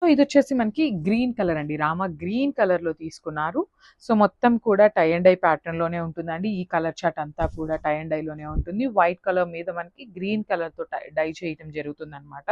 So ఇదొచ్చేసి మనకి green colour అండి. Rama green కలర్‌లో తీసుకున్నారు. సో మొత్తం కూడా టై అండ్ డై ప్యాటర్న్‌లోనే ఉంటుందండి. ఈ కలర్ చార్ట్ అంతా కూడా టై అండ్ డైలోనే ఉంటుంది. వైట్ కలర్ మీద మనకి గ్రీన్ కలర్‌తో డై చేయటం జరుగుతుందనమాట.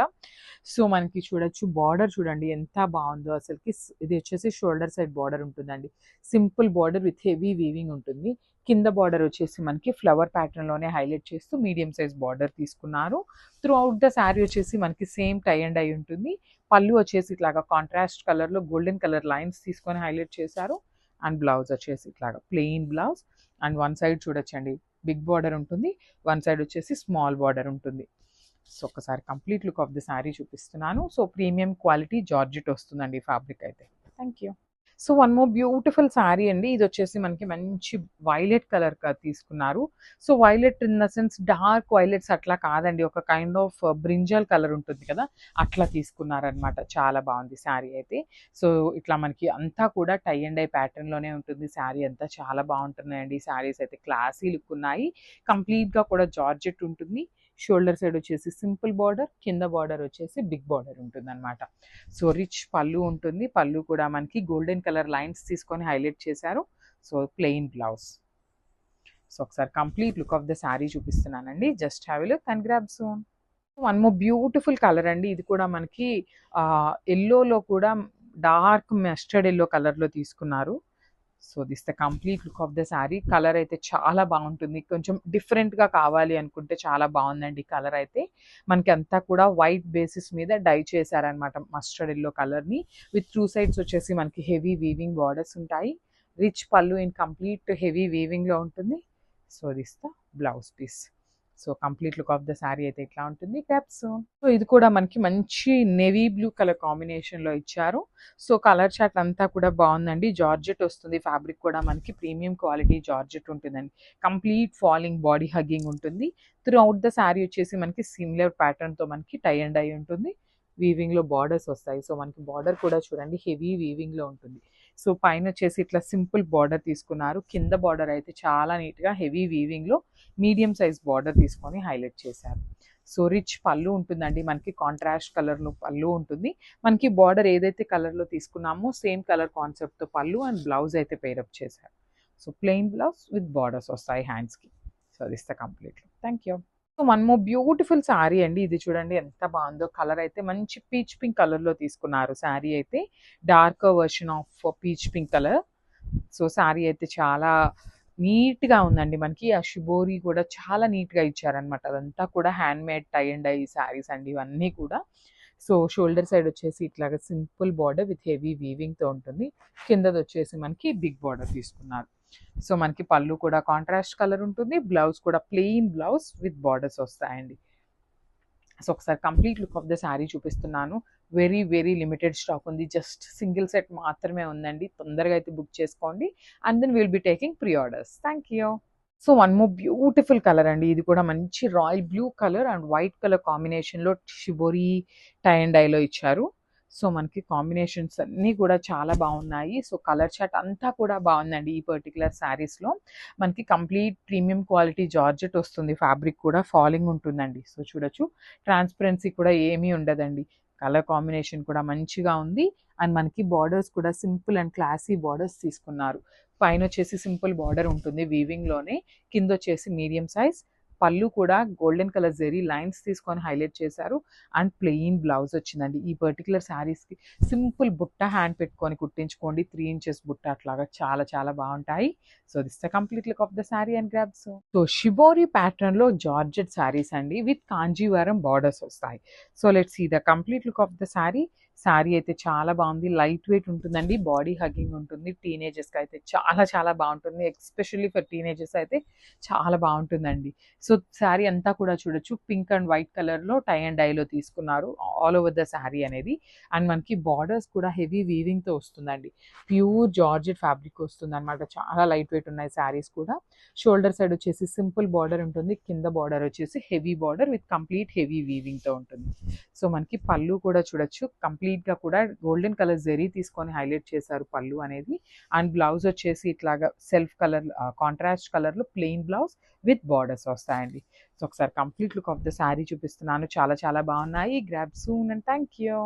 సో మనకి చూడొచ్చు బార్డర్ చూడండి ఎంత బావుందో అసలకి. ఇది వచ్చేసి షోల్డర్ సైడ్ బార్డర్ ఉంటుందండి. Simple border with heavy weaving ఉంటుంది. కింద బార్డర్ వచ్చేసి మనకి ఫ్లవర్ ప్యాటర్న్‌లోనే హైలైట్ చేస్తూ మీడియం సైజ్ బార్డర్ తీసుకున్నారు. త్రూ ఔట్ ద శారీ వచ్చేసి మనకి సేమ్ టై అండ్ డై ఉంటుంది. పళ్ళు వచ్చేసి ఇట్లాగా కాంట్రాస్ట్ కలర్‌లో గోల్డెన్ కలర్ లైన్స్ తీసుకొని హైలైట్ చేశారు. అండ్ బ్లౌజ్ వచ్చేసి ఇట్లాగా plain blouse. And one side చూడొచ్చండి బిగ్ బార్డర్ ఉంటుంది. వన్ సైడ్ వచ్చేసి స్మాల్ బార్డర్ ఉంటుంది. సో ఒకసారి complete look of the sari చూపిస్తున్నాను. సో ప్రీమియం క్వాలిటీ జార్జెట్ వస్తుందండి ఫ్యాబ్రిక్ అయితే. Thank you. So one more beautiful sari అండి. ఇది వచ్చేసి మనకి మంచి వైలెట్ కలర్ తీసుకున్నారు. So violet in the sense dark violets అట్లా కాదండి. ఒక కైండ్ ఆఫ్ బ్రింజల్ కలర్ ఉంటుంది కదా, అట్లా తీసుకున్నారనమాట. చాలా బాగుంది శారీ అయితే. సో ఇట్లా మనకి అంతా కూడా టై అండ్ డై ప్యాటర్న్లోనే ఉంటుంది. శారీ అంతా చాలా బాగుంటున్నాయండి. శారీస్ అయితే క్లాసీ లుక్ ఉన్నాయి. కంప్లీట్గా కూడా జార్జెట్ ఉంటుంది. షోల్డర్ సైడ్ వచ్చేసి సింపుల్ బార్డర్, కింద బార్డర్ వచ్చేసి బిగ్ బార్డర్ ఉంటుంది అనమాట. సో రిచ్ పళ్ళు ఉంటుంది. పళ్ళు కూడా మనకి గోల్డెన్ కలర్ లైన్స్ తీసుకొని హైలైట్ చేశారు. So plain blouse. సో ఒకసారి complete look of the sari చూపిస్తున్నానండి. Just have a look and grab soon. One more beautiful colour అండి. ఇది కూడా మనకి ఎల్లోలో కూడా డార్క్ మస్టర్డ్ ఎల్లో కలర్లో తీసుకున్నారు. So this the complete look of the sari. Colour అయితే చాలా బాగుంటుంది. కొంచెం డిఫరెంట్గా కావాలి అనుకుంటే చాలా బాగుందండి కలర్ అయితే. మనకి అంతా కూడా వైట్ బేసిస్ మీద డై చేశారనమాట మస్టర్డ్ ఎల్లో కలర్ని. విత్ టూ సైడ్స్ వచ్చేసి మనకి హెవీ వీవింగ్ బార్డర్స్ ఉంటాయి. Rich pallu in complete heavy వీవింగ్లో ఉంటుంది. So this the blouse piece. So complete look of the sari అయితే ఇట్లా ఉంటుంది. క్యాప్స్. సో ఇది కూడా మనకి మంచి నేవీ బ్లూ కలర్ కాంబినేషన్లో ఇచ్చారు. సో కలర్ చార్ట్ అంతా కూడా బాగుందండి. జార్జెట్ వస్తుంది. ఫ్యాబ్రిక్ కూడా మనకి ప్రీమియం క్వాలిటీ జార్జెట్ ఉంటుందండి. కంప్లీట్ ఫాలింగ్ బాడీ హగ్గింగ్ ఉంటుంది. త్రూ అవుట్ ద శారీ వచ్చేసి మనకి సిమిలర్ ప్యాటర్న్తో మనకి టై అండ్ డై ఉంటుంది. వీవింగ్లో బార్డర్స్ వస్తాయి. సో మనకి బార్డర్ కూడా చూడండి హెవీ వీవింగ్లో ఉంటుంది. సో పైన వచ్చేసి ఇట్లా సింపుల్ బార్డర్ తీసుకున్నారు. కింద బార్డర్ అయితే చాలా నీట్గా హెవీ వీవింగ్లో మీడియం సైజ్ బార్డర్ తీసుకొని హైలైట్ చేశారు. సో రిచ్ పళ్ళు ఉంటుందండి. మనకి కాంట్రాస్ట్ కలర్లో పళ్ళు ఉంటుంది. మనకి బార్డర్ ఏదైతే కలర్లో తీసుకున్నామో సేమ్ కలర్ కాన్సెప్ట్తో పళ్ళు అండ్ బ్లౌజ్ అయితే పేరప్ చేశారు. So plain blouse with borders వస్తాయి హ్యాండ్స్కి. So this the complete. Thank you. So one more beautiful sari అండి. ఇది చూడండి ఎంత బాగుందో. కలర్ అయితే మంచి పీచ్ పింక్ కలర్లో తీసుకున్నారు. శారీ అయితే dark version of peach pink colour. So sari అయితే చాలా నీట్గా ఉందండి. మనకి ఆ షిబోరి కూడా చాలా నీట్గా ఇచ్చారనమాట. అదంతా కూడా handmade tie and dye saris అండి ఇవన్నీ కూడా. సో షోల్డర్ సైడ్ వచ్చేసి ఇట్లాగా సింపుల్ బార్డర్ విత్ హెవీ వీవింగ్తో ఉంటుంది. కిందది వచ్చేసి మనకి బిగ్ బార్డర్ తీసుకున్నారు. సో మనకి పళ్ళు కూడా కాంట్రాస్ట్ కలర్ ఉంటుంది. బ్లౌజ్ కూడా ప్లెయిన్ బ్లౌజ్ విత్ బార్డర్స్ వస్తాయండి. సో ఒకసారి complete look of the sari చూపిస్తున్నాను. వెరీ వెరీ లిమిటెడ్ స్టాక్ ఉంది. జస్ట్ సింగిల్ సెట్ మాత్రమే ఉందండి. తొందరగా అయితే బుక్ చేసుకోండి. And then will be taking pre orders. Thank you. So one more beautiful colour అండి. ఇది కూడా మంచి royal blue colour and white colour కాంబినేషన్లో షిబోరి టై అండ్ డైలో ఇచ్చారు. సో మనకి కాంబినేషన్స్ అన్నీ కూడా చాలా బాగున్నాయి. సో కలర్ చార్ట్ అంతా కూడా బాగుందండి. ఈ పర్టికులర్ శారీస్లో మనకి కంప్లీట్ ప్రీమియం క్వాలిటీ జార్జెట్ వస్తుంది. ఫ్యాబ్రిక్ కూడా ఫాలింగ్ ఉంటుందండి. సో చూడొచ్చు ట్రాన్స్పరెన్సీ కూడా ఏమీ ఉండదండి. కలర్ కాంబినేషన్ కూడా మంచిగా ఉంది. అండ్ మనకి బార్డర్స్ కూడా సింపుల్ అండ్ క్లాసీ బార్డర్స్ తీసుకున్నారు. పైన వచ్చేసి సింపుల్ బార్డర్ ఉంటుంది వీవింగ్లోనే. కింద వచ్చేసి మీడియం సైజ్. పళ్ళు కూడా గోల్డెన్ కలర్ జెరీ లైన్స్ తీసుకొని హైలైట్ చేశారు. అండ్ ప్లెయిన్ బ్లౌజ్ వచ్చిందండి. ఈ పర్టికులర్ శారీస్కి సింపుల్ బుట్ట హ్యాండ్ పెట్టుకొని కుట్టించుకోండి. 3 ఇంచెస్ బుట్ట అట్లాగా చాలా చాలా బాగుంటాయి. So this the complete look of the sari and grabs. So shibori ప్యాటర్న్లో జార్జెట్ శారీస్ అండి విత్ కాంజీవరం బార్డర్స్ వస్తాయి. So let's see the complete look of the sari. Sari అయితే చాలా బాగుంది. లైట్ వెయిట్ ఉంటుందండి. బాడీ హగ్గింగ్ ఉంటుంది. టీనేజర్స్కి అయితే చాలా చాలా బాగుంటుంది. ఎస్పెషల్లీ ఫర్ టీనేజర్స్ అయితే చాలా బాగుంటుందండి. సో శారీ అంతా కూడా చూడొచ్చు పింక్ అండ్ వైట్ కలర్లో టై అండ్ డైలో తీసుకున్నారు ఆల్ ఓవర్ ద శారీ అనేది. అండ్ మనకి బార్డర్స్ కూడా హెవీ వీవింగ్తో వస్తుందండి. ప్యూర్ జార్జెట్ ఫ్యాబ్రిక్ వస్తుంది అనమాట. చాలా లైట్ వెయిట్ ఉన్నాయి శారీస్ కూడా. షోల్డర్ సైడ్ వచ్చేసి సింపుల్ బార్డర్ ఉంటుంది. కింద బార్డర్ వచ్చేసి heavy border with complete heavy వీవింగ్తో ఉంటుంది. సో మనకి పళ్ళు కూడా చూడొచ్చు కంప్లీట్గా కూడా గోల్డెన్ కలర్ జెరీ తీసుకొని హైలైట్ చేశారు పళ్ళు అనేది. అండ్ బ్లౌజ్ వచ్చేసి ఇట్లాగా సెల్ఫ్ కలర్ కాంట్రాస్ట్ కలర్లో ప్లెయిన్ బ్లౌజ్ విత్ బార్డర్స్ వస్తాయండి. సో ఒకసారి complete look of the sari చూపిస్తున్నాను. చాలా చాలా బాగున్నాయి. Grab soon and thank you.